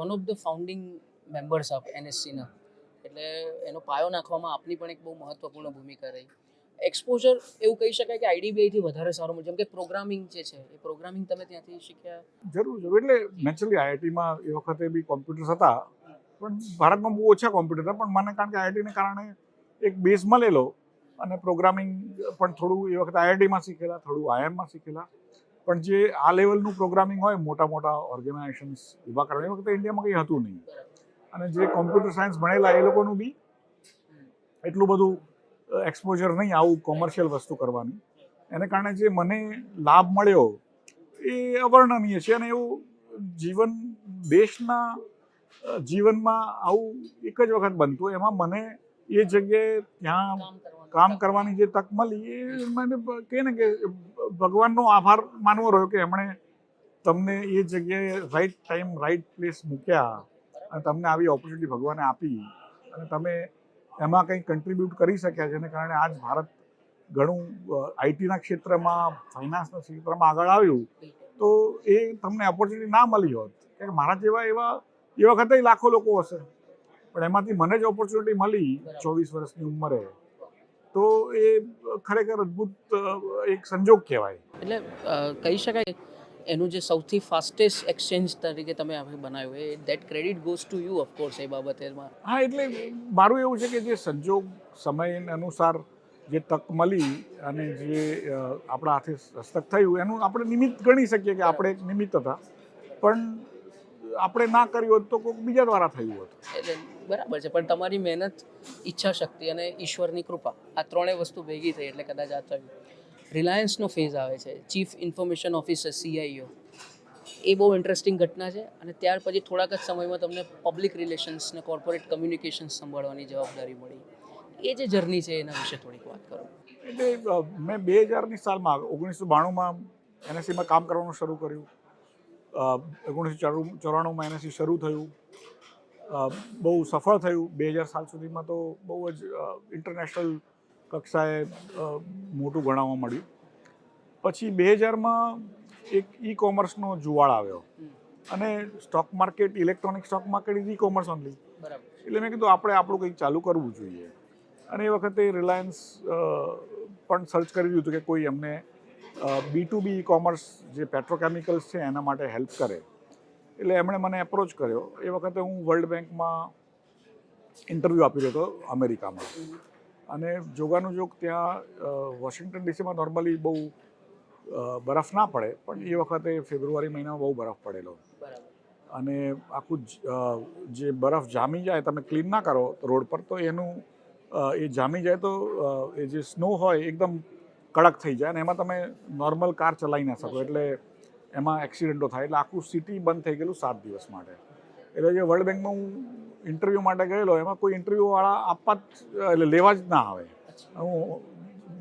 One of the founding members of એનએસસીના, એટલે એનો પાયો નાખવામાં આપની પણ એક બહુ મહત્વપૂર્ણ ભૂમિકા રહી. એક્સપોઝર એવું કહી શકાય કે આઈડીબીઆઈથી વધારે સારું મળે, જેમ કે પ્રોગ્રામિંગ જે છે એ પ્રોગ્રામિંગ તમે ત્યાંથી શીખ્યા? જરૂર એટલે નેચરલી આઈઆઈટીમાં એ વખતે બી કોમ્પ્યુટર્સ હતા, પણ ભારતમાં બહુ ઓછા કોમ્પ્યુટર હતા. પણ મને કારણ કે આઈઆઈટીને કારણે એક બેઝ મળેલો અને પ્રોગ્રામિંગ પણ થોડું એ વખતે આઈઆઈટીમાં શીખેલા, થોડું આઈએમમાં શીખેલા. પણ જે આ લેવલનું પ્રોગ્રામિંગ હોય મોટા મોટા ઓર્ગેનાઇઝેશન્સ ઊભા કરવા, એ વખતે ઇન્ડિયામાં કંઈ હતું નહીં. અને જે કોમ્પ્યુટર સાયન્સ ભણેલા એ લોકોનું બી એટલું બધું એક્સપોઝર નહીં આવું કોમર્શિયલ વસ્તુ કરવાની. એને કારણે જે મને લાભ મળ્યો એ અવર્ણનીય છે. અને એવું જીવન, દેશના જીવનમાં આવું એક જ વખત બનતું, એમાં મને એ જગ્યાએ ત્યાં કામ કરવાની જે તક મળી, એ મને કહે ને કે ભગવાનનો આભાર માનવો રહ્યો કે એમણે તમને એ જગ્યાએ રાઈટ ટાઈમ રાઈટ પ્લેસ મૂક્યા અને તમને આવી ઓપોર્ચ્યુનિટી ભગવાને આપી અને તમે એમાં કંઈ કન્ટ્રીબ્યુટ કરી શક્યા, જેને કારણે આજ ભારત ઘણું આઈટીના ક્ષેત્રમાં, ફાઇનાન્સના ક્ષેત્રમાં આગળ આવ્યું. તો એ તમને ઓપોર્ચ્યુનિટી ના મળી હોત, કે મારા જેવા એવા એ વખતે લાખો લોકો હશે, પણ એમાંથી મને જ ઓપોર્ચ્યુનિટી મળી 24 વર્ષની ઉંમરે, તો એ ખરેખર અદ્ભુત એક સંજોગ કહેવાય. એટલે કહી શકાય એનું જે સૌથી ફાસ્ટેસ્ટ એક્સચેન્જ તરીકે તમે બનાવ્યું એ that credit goes to you of course એ બાબતેમાં. હા, એટલે મારું એવું છે કે જે સંજોગ સમય અનુસાર જે તક મળી અને જે આપણા હાથે હસ્તક થયું એનું આપણે નિમિત્ત ગણી શકીએ કે આપણે એક નિમિત્ત હતા, પણ આપણે ના કર્યું હોત તો કોઈક બીજા દ્વારા થયું હોત. એટલે બરાબર છે, પણ તમારી મહેનત, ઈચ્છા શક્તિ અને ઈશ્વરની કૃપા, આ ત્રણેય વસ્તુ ભેગી થઈ એટલે કદાચ આ થયું. રિલાયન્સનો ફેઝ આવે છે, ચીફ ઇન્ફોર્મેશન ઓફિસર CIO, એ બહુ ઇન્ટરેસ્ટિંગ ઘટના છે. અને ત્યાર પછી થોડાક જ સમયમાં તમને પબ્લિક રિલેશન્સ ને કોર્પોરેટ કમ્યુનિકેશન્સ સંભાળવાની જવાબદારી મળી. એ જે જર્ની છે એના વિશે થોડીક વાત કરો. એટલે મેં 2000ની સાલમાં 1992માં એનએસસીમાં કામ કરવાનું શરૂ કર્યું. 1994માં એનએસસી શરૂ થયું, બહુ સફળ થયું. 2000 સાલ સુધીમાં તો બહુ જ ઇન્ટરનેશનલ કક્ષાએ મોટું ગણાવવા મળ્યું. પછી 2000માં એક ઈ કોમર્સનો જુવાળ આવ્યો અને stock market, electronic stock market is e commerce only. એટલે મેં કીધું આપણે આપણું કંઈક ચાલુ કરવું જોઈએ. અને એ વખતે રિલાયન્સ પણ સર્ચ કરી રહ્યું હતું કે કોઈ એમને B2B ઈ કોમર્સ જે પેટ્રોકેમિકલ્સ છે એના માટે હેલ્પ કરે. એટલે એમણે મને એપ્રોચ કર્યો. એ વખતે હું વર્લ્ડ બેંકમાં ઇન્ટરવ્યૂ આપી રહ્યો હતો અમેરિકામાં. અને જોગાનું જોગ ત્યાં વોશિંગ્ટન ડીસીમાં નોર્મલી બહુ બરફ ના પડે, પણ એ વખતે ફેબ્રુઆરી મહિનામાં બહુ બરફ પડેલો. અને આખું જે બરફ જામી જાય, તમે ક્લીન ના કરો રોડ પર, તો એનું એ જામી જાય તો એ જે સ્નો હોય એકદમ કડક થઈ જાય અને એમાં તમે નોર્મલ કાર ચલાવી ના શકો. એટલે એમાં એક્સિડન્ટો થાય. એટલે આખું સિટી બંધ થઈ ગયેલું 7 દિવસ માટે. એટલે જે વર્લ્ડ બેંકમાં હું ઇન્ટરવ્યૂ માટે ગયેલો, એમાં કોઈ ઇન્ટરવ્યૂવાળા આપવા જ એટલે લેવા જ ના આવે. હું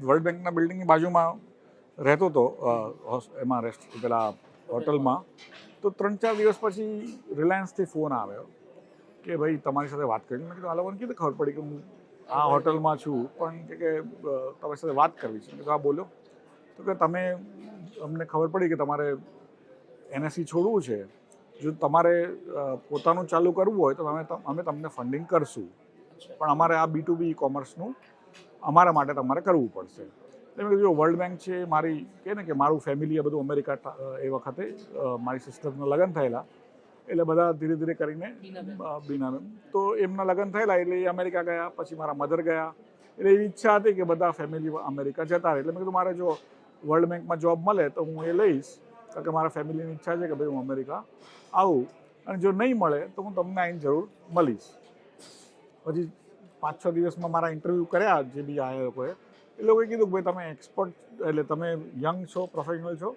વર્લ્ડ બેંકના બિલ્ડિંગની બાજુમાં રહેતો હતો એમાં પેલા હોટલમાં. તો 3-4 દિવસ પછી રિલાયન્સથી ફોન આવ્યો કે ભાઈ તમારી સાથે વાત કરી. મેં કીધું આ લોકોને કીધું ખબર પડી કે હું આ હોટલમાં છું, પણ કે તમારી સાથે વાત કરવી છે. તો આ બોલો તો કે તમે, અમને ખબર પડી કે તમારે એનએસસી છોડવું છે, જો તમારે પોતાનું ચાલુ કરવું હોય તો અમે તમને ફંડિંગ કરશું, પણ અમારે આ B2B ઈ કોમર્સનું અમારા માટે તમારે કરવું પડશે. એટલે મેં કીધું વર્લ્ડ બેંક છે, મારી કહે ને કે મારું ફેમિલી એ બધું અમેરિકા, એ વખતે મારી સિસ્ટરના લગ્ન થયેલા, એટલે બધા ધીરે ધીરે કરીને બીના તો એમના લગ્ન થયેલા એટલે એ અમેરિકા ગયા. પછી મારા મધર ગયા. એટલે એવી ઈચ્છા હતી કે બધા ફેમિલી અમેરિકા જતા રહે. એટલે મેં કીધું મારે જો વર્લ્ડ બેંકમાં જોબ મળે તો હું એ લઈશ, કારણ કે મારા ફેમિલીની ઈચ્છા છે કે ભાઈ હું અમેરિકા આવું, અને જો નહીં મળે તો હું તમને આવીને જરૂર મળીશ. પછી 5-6 દિવસમાં મારા ઇન્ટરવ્યૂ કર્યા જે બી આયા લોકોએ. એ લોકોએ કીધું કે ભાઈ તમે એક્સપર્ટ, એટલે તમે યંગ છો, પ્રોફેશનલ છો,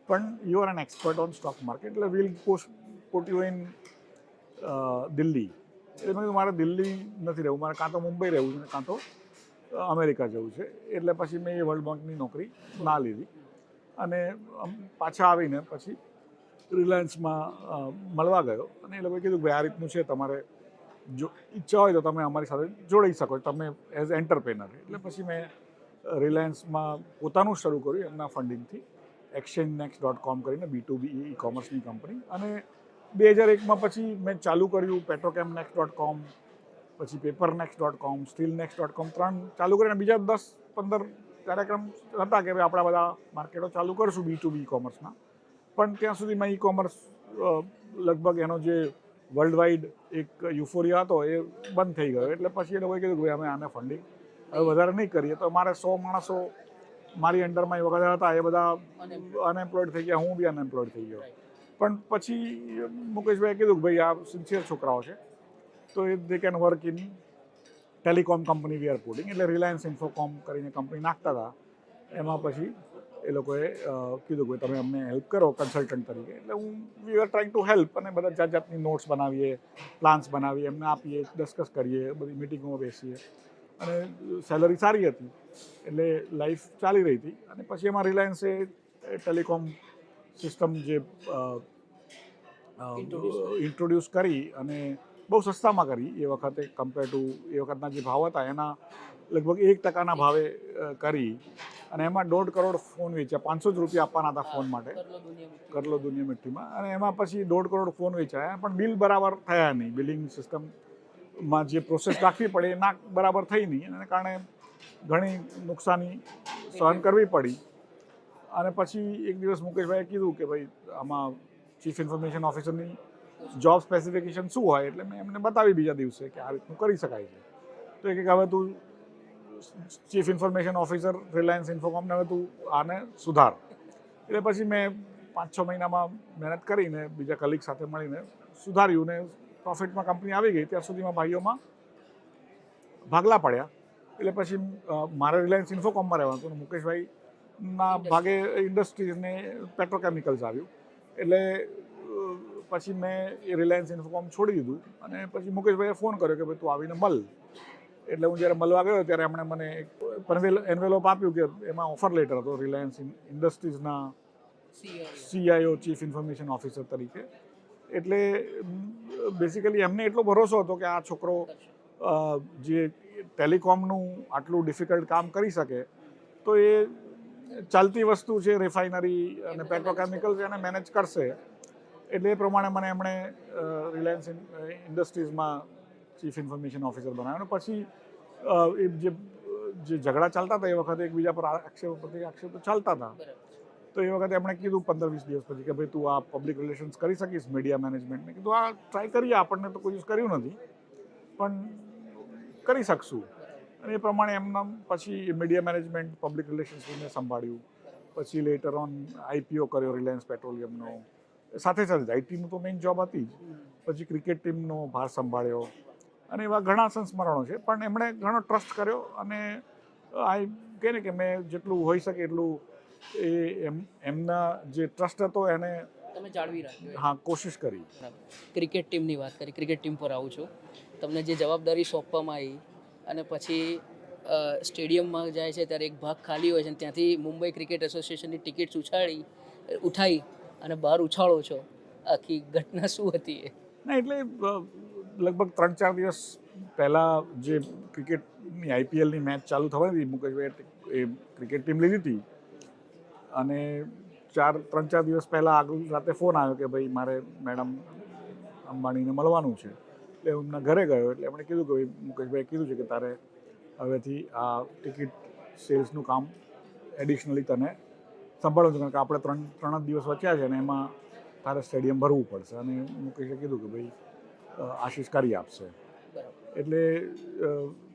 પણ you are an expert on stock market, એટલે will put you in Delhi. એટલે મેં કીધું મારે દિલ્હી નથી રહેવું, મારે કાં તો મુંબઈ રહેવું છે કાં તો અમેરિકા જવું છે. એટલે પછી મેં એ વર્લ્ડ બેંકની નોકરી ના લીધી અને પાછા આવીને પછી રિલાયન્સમાં મળવા ગયો. અને એ લોકોએ કીધું કે ભાઈ આ રીતનું છે, તમારે જો ઈચ્છા હોય તો તમે અમારી સાથે જોડાઈ શકો, તમે એઝ એન્ટરપ્રેનર. એટલે પછી મેં રિલાયન્સમાં પોતાનું શરૂ કર્યું એમના ફંડિંગથી, exchangenext.com કરીને B2B ઈ કોમર્સની કંપની. અને 2001માં પછી મેં ચાલુ કર્યું petrochamnext.com, પછી papernext.com, steelnext.com, 3 ચાલુ કરીને બીજા 10-15 કાર્યક્રમ હતા કે ભાઈ આપણા બધા માર્કેટો ચાલુ કરશું B2B કોમર્સના. પણ ત્યાં સુધીમાં ઈ કોમર્સ લગભગ એનો જે વર્લ્ડ વાઇડ એક યુફોરિયા હતો એ બંધ થઈ ગયો. એટલે પછી એ લોકોએ કીધું કે ભાઈ અમે આને ફંડિંગ હવે વધારે નહીં કરીએ. તો મારે 100 માણસો મારી અંડરમાં એ વખતે હતા, એ બધા અનએમ્પ્લોયડ થઈ ગયા, હું બી અનએમ્પ્લોયડ થઈ ગયો. પણ પછી મુકેશભાઈએ કીધું કે ભાઈ આ સિન્સિયર છોકરાઓ છે, તો એ they can work in telecom company we are putting. એટલે રિલાયન્સ ઇન્ફોકોમ કરીને કંપની નાખતા હતા. એમાં પછી એ લોકોએ કીધું કે તમે અમને હેલ્પ કરો કન્સલ્ટન્ટ તરીકે. એટલે we are trying to help, અને બધા જાત જાતની નોટ્સ બનાવીએ, પ્લાન્સ બનાવીએ, એમને આપીએ, ડિસ્કસ કરીએ, બધી મિટિંગોમાં બેસીએ. અને સેલરી સારી હતી એટલે લાઈફ ચાલી રહી હતી. અને પછી એમાં રિલાયન્સે ટેલિકોમ સિસ્ટમ જે ઇન્ટ્રોડ્યુસ કરી અને બહુ સસ્તામાં કરી એ વખતે, કમ્પેર ટુ એ વખતના જે ભાવ હતા એના લગભગ 1% ભાવે કરી. અને એમાં 1.5 કરોડ ફોન વેચ્યા. 500 જ રૂપિયા આપવાના હતા ફોન માટે, કરલો દુનિયા મિઠ્ઠીમાં. અને એમાં પછી 1.5 કરોડ ફોન વેચાયા, પણ બિલ બરાબર થયા નહીં. બિલિંગ સિસ્ટમમાં જે પ્રોસેસ રાખવી પડે એ ના બરાબર થઈ નહીં. એના કારણે ઘણી નુકસાની સહન કરવી પડી. અને પછી એક દિવસ મુકેશભાઈએ કીધું કે ભાઈ આમાં ચીફ ઇન્ફોર્મેશન ઓફિસરની જોબ સ્પેસિફિકેશન શું હોય. એટલે મેં એમને બતાવી બીજા દિવસે કે આ રીતનું કરી શકાય છે. તો એ કે હવે તું ચીફ ઇન્ફોર્મેશન ઓફિસર રિલાયન્સ ઇન્ફોકોમને હવે તું આને સુધાર. એટલે પછી મેં 5-6 મહિનામાં મહેનત કરીને બીજા કલીગ સાથે મળીને સુધાર્યું ને પ્રોફિટમાં કંપની આવી ગઈ. ત્યાં સુધીમાં ભાઈઓમાં ભાગલા પડ્યા. એટલે પછી મારે રિલાયન્સ ઇન્ફોકોમમાં રહેવાનું હતું. મુકેશભાઈના ભાગે ઇન્ડસ્ટ્રીઝ ને પેટ્રોકેમિકલ્સ આવ્યું. એટલે પછી મેં એ રિલાયન્સ ઇન્ફોકોમ છોડી દીધું. અને પછી મુકેશભાઈએ ફોન કર્યો કે ભાઈ તું આવીને મળ. એટલે હું જ્યારે મળવા ગયો ત્યારે એમણે મને એક એન્વેલોપ આપ્યું કે એમાં ઓફર લેટર હતો રિલાયન્સ ઇન્ડસ્ટ્રીઝના CIO, ચીફ ઇન્ફોર્મેશન ઓફિસર તરીકે. એટલે બેસિકલી એમને એટલો ભરોસો હતો કે આ છોકરો જે ટેલિકોમનું આટલું ડિફિકલ્ટ કામ કરી શકે, તો એ ચાલતી વસ્તુ છે રિફાઇનરી અને પેટ્રોકેમિકલ્સ, એને મેનેજ કરશે. એટલે એ પ્રમાણે મને એમણે રિલાયન્સ ઇન્ડસ્ટ્રીઝમાં ચીફ ઇન્ફોર્મેશન ઓફિસર બનાવ્યો. પછી એ જે ઝઘડા ચાલતા હતા એ વખતે એકબીજા પર આક્ષેપ ચાલતા હતા. તો એ વખતે એમણે કીધું 15-20 દિવસ પછી કે ભાઈ તું આ પબ્લિક રિલેશન્સ કરી શકીશ, મીડિયા મેનેજમેન્ટ. મેં કીધું આ ટ્રાય કરીએ, આપણને તો કોઈ યુઝ કર્યું નથી પણ કરી શકશું. અને એ પ્રમાણે એમના પછી મીડિયા મેનેજમેન્ટ, પબ્લિક રિલેશન્સને સંભાળ્યું. પછી લેટર ઓન IPO કર્યો રિલાયન્સ પેટ્રોલિયમનો. સાથે સાથે આઈટીનું તો મેઇન જોબ હતી જ. પછી ક્રિકેટ ટીમનો ભાર સંભાળ્યો. અને એવા ઘણા સંસ્મરણો છે. પણ એમણે ઘણો ટ્રસ્ટ કર્યો. અને આ કહે ને કે મેં જેટલું હોઈ શકે એટલું એમના જે ટ્રસ્ટ હતો એને તમે જાળવી રાખ્યો. હા, કોશિશ કરી. ક્રિકેટ ટીમની વાત કરી, ક્રિકેટ ટીમ પર આવું છું. તમને જે જવાબદારી સોંપવામાં આવી અને પછી સ્ટેડિયમમાં જાય છે ત્યારે એક ભાગ ખાલી હોય છે, ત્યાંથી મુંબઈ ક્રિકેટ એસોસિએશનની ટિકિટ્સ ઉઠાવી અને બહાર ઉછાળો છો, આખી ઘટના શું હતી એ? ના, એટલે લગભગ 3-4 દિવસ પહેલાં જે ક્રિકેટની IPLની મેચ ચાલુ થવાની હતી, મુકેશભાઈએ એ ક્રિકેટ ટીમ લીધી હતી. અને 3-4 દિવસ પહેલાં આગળ રાતે ફોન આવ્યો કે ભાઈ મારે મેડમ અંબાણીને મળવાનું છે. એટલે એમના ઘરે ગયો. એટલે એમણે કીધું કે ભાઈ મુકેશભાઈએ કીધું છે કે તારે હવેથી આ ટિકિટ સેલ્સનું કામ એડિશનલી તને સંભાળવું છે, કારણ કે આપણે 3 જ દિવસ વચ્યા છે અને એમાં તારે સ્ટેડિયમ ભરવું પડશે. અને મુકેશે કીધું કે ભાઈ આશીષ કરી આપશે. એટલે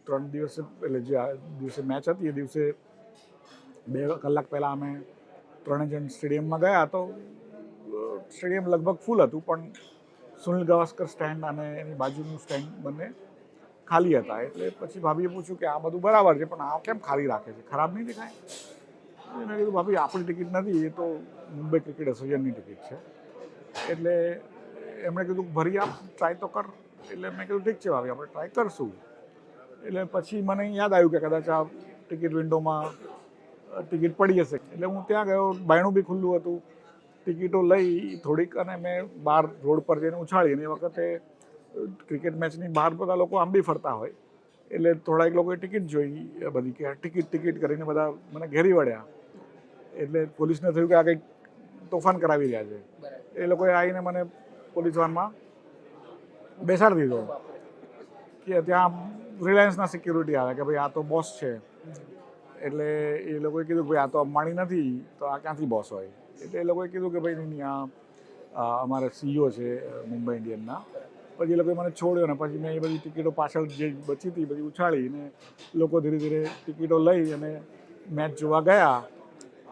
3 દિવસે, એટલે જે દિવસે મેચ હતી એ દિવસે 2 કલાક પહેલાં અમે 3 જણ સ્ટેડિયમમાં ગયા. તો સ્ટેડિયમ લગભગ ફૂલ હતું, પણ સુનિલ ગાવસ્કર સ્ટેન્ડ અને એની બાજુનું સ્ટેન્ડ બંને ખાલી હતા. એટલે પછી ભાભીએ પૂછ્યું કે આ બધું બરાબર છે પણ આ કેમ ખાલી રાખે છે, ખરાબ નહીં દેખાય? મેં કીધું ભાભી આપણી ટિકિટ નથી, એ તો મુંબઈ ક્રિકેટ એસોસિએશનની ટિકિટ છે. એટલે એમણે કીધું ભરી આપ, ટ્રાય તો કર. એટલે મેં કીધું ઠીક છે ભાભી, આપણે ટ્રાય કરશું. એટલે પછી મને યાદ આવ્યું કે કદાચ આ ટિકિટ વિન્ડોમાં ટિકિટ પડી હશે. એટલે હું ત્યાં ગયો, બાયણું બી ખુલ્લું હતું. ટિકિટો લઈ થોડીક અને મેં બહાર રોડ પર જઈને ઉછાળી. અને એ વખતે ક્રિકેટ મેચની બહાર બધા લોકો આમ બી ફરતા હોય. એટલે થોડાક લોકોએ ટિકિટ જોઈ બધી કે ટિકિટ કરીને બધા મને ઘેરી વળ્યા. એટલે પોલીસને થયું કે આ કંઈક તોફાન કરાવી રહ્યા છે. એ લોકોએ આવીને મને પોલીસ વાનમાં બેસાડી દીધો કે ત્યાં રિલાયન્સના સિક્યુરિટી આવે કે ભાઈ આ તો બોસ છે, એટલે એ લોકોએ કીધું કે ભાઈ આ તો અંબાણી નથી તો આ ક્યાંથી બોસ હોય, એટલે એ લોકોએ કીધું કે ભાઈ નહીં આ અમારા CEO છે મુંબઈ ઇન્ડિયન્સના. પછી એ લોકોએ મને છોડ્યો ને પછી મેં એ બધી ટિકિટો પાછળ જે બચી હતી બધી ઉછાળી ને લોકો ધીરે ધીરે ટિકિટો લઈ અને મેચ જોવા ગયા.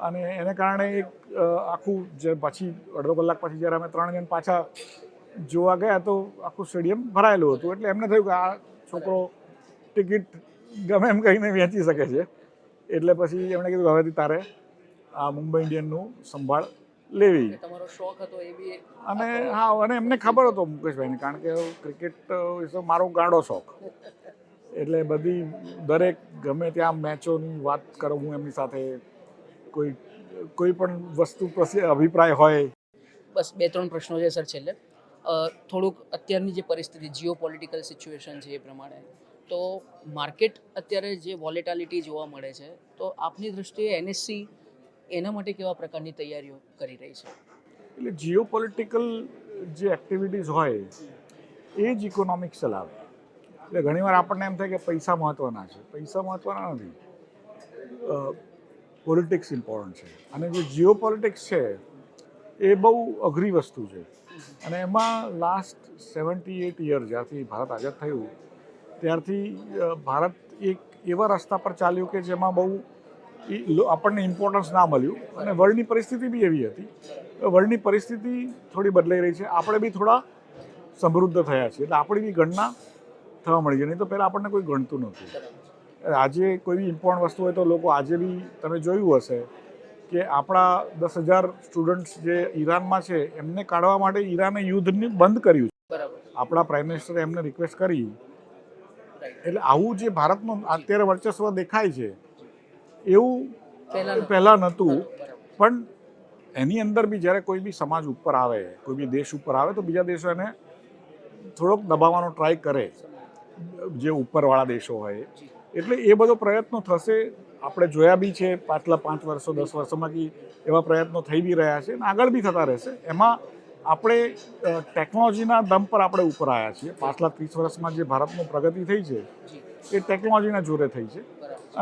અને એને કારણે એક આખું જે પછી અડધો કલાક પછી જ્યારે અમે 3 જણ પાછા જોવા ગયા તો આખું સ્ટેડિયમ ભરાયેલું હતું. એટલે એમને થયું કે આ છોકરો ટિકિટ ગમે એમ કહીને વેચી શકે છે. એટલે પછી એમણે કીધું હવેથી તારે આ મુંબઈ ઇન્ડિયનનું સંભાળ લેવી. તમારો શોખ હતો એ બી અને હા, અને એમને ખબર હતો મુકેશભાઈને, કારણ કે ક્રિકેટ ઇઝ મારો ગાઢો શોખ. એટલે બધી દરેક ગમે ત્યાં મેચોની વાત કરું હું એમની સાથે, કોઈ પણ વસ્તુ પ્રત્યે અભિપ્રાય હોય. બસ 2-3 પ્રશ્નો છે સર છેલ્લે. થોડુંક અત્યારની જે પરિસ્થિતિ જીઓ પોલિટિકલ સિચ્યુએશન છે એ પ્રમાણે તો માર્કેટ અત્યારે જે વોલેટાલિટી જોવા મળે છે તો આપની દૃષ્ટિએ NSE એના માટે કેવા પ્રકારની તૈયારીઓ કરી રહી છે? એટલે જીઓ પોલિટિકલ જે એક્ટિવિટીઝ હોય એ જ ઇકોનોમિક્સ ચલાવે. એટલે ઘણીવાર આપણને એમ થાય કે પૈસા મહત્ત્વના છે. પૈસા મહત્ત્વના નથી, પોલિટિક્સ ઇમ્પોર્ટન્ટ છે. અને જે જીઓ પોલિટિક્સ છે એ બહુ અઘરી વસ્તુ છે. અને એમાં લાસ્ટ 78 યર જ્યારથી ભારત આઝાદ થયું ત્યારથી ભારત એક એવા રસ્તા પર ચાલ્યું કે જેમાં બહુ આપણને ઇમ્પોર્ટન્સ ના મળ્યું. અને વર્લ્ડની પરિસ્થિતિ બી એવી હતી. વર્લ્ડની પરિસ્થિતિ થોડી બદલાઈ રહી છે, આપણે બી થોડા સમૃદ્ધ થયા છીએ, એટલે આપણી બી ગણના થવા મળી છે. નહીં તો પહેલાં આપણને કોઈ ગણતું નહોતું. આજે કોઈ બી ઇમ્પોર્ટન્ટ વસ્તુ હોય તો લોકો આજે બી તમે જોયું હશે કે આપણા 10,000 સ્ટુડન્ટ્સ જે ઈરાનમાં છે એમને કાઢવા માટે ઈરાને યુદ્ધને બંધ કર્યું છે. આપણા પ્રાઇમ મિનિસ્ટરે એમને રિક્વેસ્ટ કરી. એટલે આવું જે ભારતનું અત્યારે વર્ચસ્વ દેખાય છે એવું પહેલાં નહોતું. પણ એની અંદર બી જ્યારે કોઈ બી સમાજ ઉપર આવે, કોઈ બી દેશ ઉપર આવે તો બીજા દેશો એને થોડોક દબાવવાનો ટ્રાય કરે, જે ઉપરવાળા દેશો હોય. એટલે એ બધો પ્રયત્નો થશે. આપણે જોયા બી છે પાછલા 5 વર્ષો 10 વર્ષોમાં કે એવા પ્રયત્નો થઈ બી રહ્યા છે અને આગળ બી થતા રહેશે. એમાં આપણે ટેકનોલોજીના દમ પર આપણે ઉપર આવ્યા છીએ. પાછલા 30 વર્ષમાં જે ભારતની પ્રગતિ થઈ છે એ ટેકનોલોજીના જોરે થઈ છે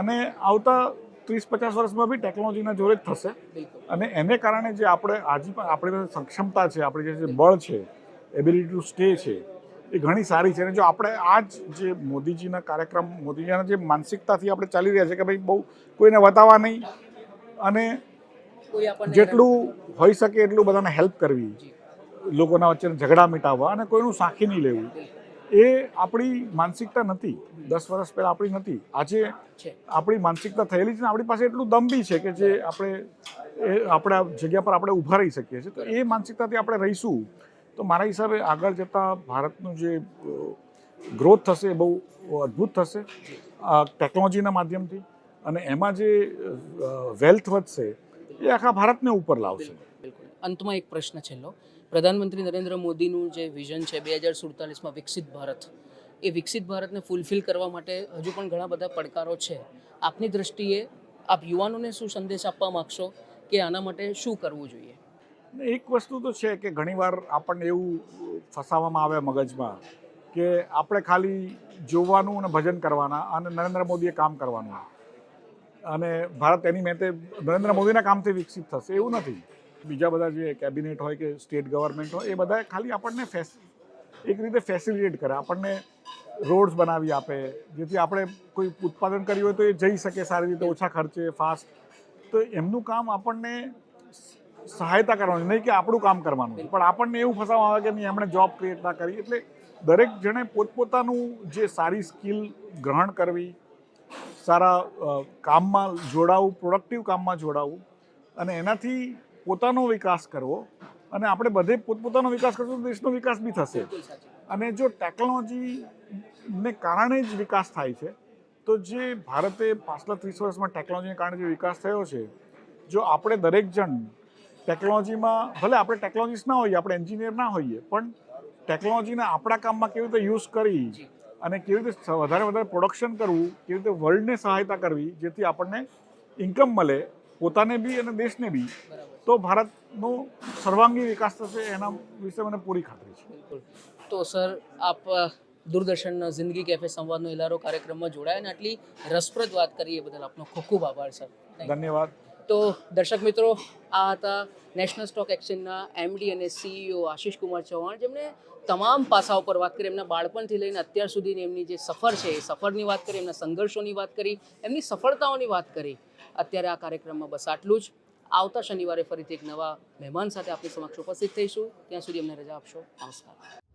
અને આવતા 30-50 વર્ષમાં બી ટેકનોલોજીના જોરે જ થશે. અને એને કારણે જે આપણે આજે પણ આપણી પાસે સક્ષમતા છે, આપણી જે બળ છે, એબિલિટી ટુ સ્ટે છે એ ઘણી સારી છે. અને જો આપણે આ જ જે મોદીજીના કાર્યક્રમ, મોદીજીના જે માનસિકતાથી આપણે ચાલી રહ્યા છે કે ભાઈ બહુ કોઈને બતાવવા નહીં અને જેટલું હોઈ શકે એટલું બધાને હેલ્પ કરવી, લોકોના વચ્ચે ઝઘડા મિટાવવા અને કોઈનું સાખી નહીં લેવું, એ આપણી માનસિકતા નથી. 10 વર્ષ પહેલાં આપણી નથી. આજે આપણી માનસિકતા થયેલી છે ને આપણી પાસે એટલું દમ બી છે કે જે આપણા જગ્યા પર આપણે ઊભા રહી શકીએ છીએ. તો એ માનસિકતાથી આપણે રહીશું તો મારા હિસાબે આગળ જતાં ભારતનું જે ગ્રોથ થશે એ બહુ અદ્ભુત થશે ટેકનોલોજીના માધ્યમથી. અને એમાં જે વેલ્થ વધશે એ આખા ભારતને ઉપર લાવશે. બિલકુલ. અંતમાં એક પ્રશ્ન છેલ્લો. પ્રધાનમંત્રી નરેન્દ્ર મોદીનું જે વિઝન છે 2047માં વિકસિત ભારત, એ વિકસિત ભારતને ફૂલફિલ કરવા માટે હજુ પણ ઘણા બધા પડકારો છે. આપની દૃષ્ટિએ આપ યુવાનોને શું સંદેશ આપવા માગશો કે આના માટે શું કરવું જોઈએ? એક વસ્તુ તો છે કે ઘણીવાર આપણને એવું ફસાવવામાં આવે મગજમાં કે આપણે ખાલી જોવાનું અને ભજન કરવાના અને નરેન્દ્ર મોદીએ કામ કરવાનું અને ભારત એની મેતે નરેન્દ્ર મોદીના કામથી વિકસિત થશે, એવું નથી. બીજા બધા જે કેબિનેટ હોય કે સ્ટેટ ગવર્મેન્ટ હોય એ બધા ખાલી આપણને એક રીતે ફેસિલિટેટ કરે, આપણને રોડ્સ બનાવી આપે જેથી આપણે કોઈ ઉત્પાદન કર્યું હોય તો એ જઈ શકે સારી રીતે, ઓછા ખર્ચે, ફાસ્ટ. તો એમનું કામ આપણને સહાયતા કરવાની, નહીં કે આપણું કામ કરવાનું. પણ આપણને એવું ફસાવવામાં આવે કે નહીં એમણે જોબ ક્રિએટ ના કરી. એટલે દરેક જણે પોતપોતાનું જે સારી સ્કિલ ગ્રહણ કરવી, સારા કામમાં જોડાવું, પ્રોડક્ટિવ કામમાં જોડાવું અને એનાથી પોતાનો વિકાસ કરવો. અને આપણે બધે પોતપોતાનો વિકાસ કરશું તો દેશનો વિકાસ બી થશે. અને જો ટેકનોલોજીને કારણે જ વિકાસ થાય છે તો જે ભારતે પાછલા 30 વર્ષમાં ટેકનોલોજીને કારણે જે વિકાસ થયો છે, જો આપણે દરેક જણ ટેકનોલોજીમાં, ભલે આપણે ટેકનોલોજીસ્ટ ના હોઈએ, આપણે એન્જિનિયર ના હોઈએ, પણ ટેકનોલોજીને આપણા કામમાં કેવી રીતે યુઝ કરી અને કેવી રીતે વધારે પ્રોડક્શન કરવું, કેવી રીતે વર્લ્ડને સહાયતા કરવી જેથી આપણને ઇન્કમ મળે, પોતાને બી અને દેશને બી. તો ભારતનો સર્વાંગી વિકાસ થશે, એના વિશે મને પૂરી ખાતરી છે. બિલકુલ. તો સર, આપ દૂરદર્શન જિંદગી કેફે સંવાદનો ઇલારો કાર્યક્રમમાં જોડાયા અને આટલી રસપ્રદ વાત કરી એ બદલ આપનો ખૂબ ખૂબ આભાર સર. ધન્યવાદ. તો દર્શક મિત્રો, આ હતા નેશનલ સ્ટોક એક્સચેન્જના એમડી અને સીઈઓ આશિષ કુમાર ચૌહાણ, જેમણે તમામ પાસાઓ પર વાત કરી. એમના બાળપણથી લઈને અત્યાર સુધીની એમની જે સફર છે એ સફરની વાત કરી, એમના સંઘર્ષોની વાત કરી, એમની સફળતાઓની વાત કરી. અત્યારે આ કાર્યક્રમમાં બસ આટલું જ. આવતા શનિવારે ફરીથી એક નવા મહેમાન સાથે આપની સમક્ષ ઉપસ્થિત થઈશું. ત્યાં સુધી અમને રજા આપશો. નમસ્કાર.